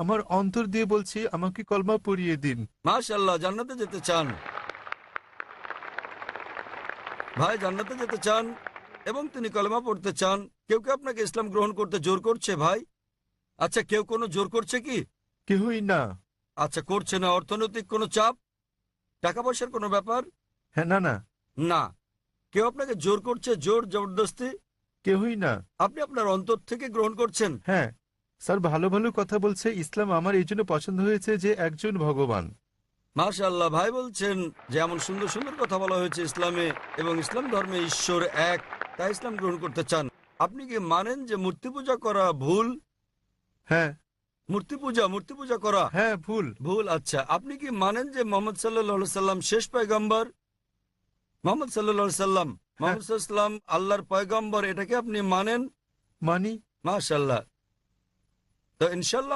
আমার অন্তর দিয়ে বলছি, আমাকে কলমা পড়িয়ে দিন। মাশাআল্লাহ, জান্নাতে যেতে চান ভাই, জান্নাতে যেতে চান এবং তিনি কলেমা পড়তে চান। কেউ কেউ আপনাকে ইসলাম গ্রহণ করতে জোর করছে ভাই? আচ্ছা, কেউ কোনো জোর করছে কি? কেহই না। আচ্ছা, করছে না। অর্থনৈতিক কোনো চাপ, টাকা পয়সার কোনো ব্যাপার? হ্যাঁ, না না, না। কেউ আপনাকে জোর করছে, জোর জবরদস্তি? কেহই না। আপনি আপনার অন্তর থেকে গ্রহণ করছেন। হ্যাঁ স্যার, ভালো ভালো কথা বলছে। ইসলাম আমার এই জন্য পছন্দ হয়েছে যে একজন ভগবান। মাশাআল্লাহ, ভাই বলছেন যে এমন সুন্দর সুন্দর কথা বলা হয়েছে ইসলামে, এবং ইসলাম ধর্মে ঈশ্বর এক, তাই ইসলাম গ্রহণ করতে চান। আপনি কি মানেন যে মূর্তি পূজা করা ভুল? হ্যাঁ। মূর্তি পূজা করা হ্যাঁ, ভুল। ভুল। আচ্ছা, আপনি কি মানেন যে মোহাম্মদ সাল্লাল্লাহু সাল্লাম শেষ পয়গম্বর? মোহাম্মদ সাল্লাল্লাহু সাল্লাম, হ্যাঁ, মোহাম্মদ সাল্লাম আল্লাহর পয়গম্বর, এটাকে আপনি মানেন? মানি। মাশাআল্লাহ। তো ইনশাল্লাহ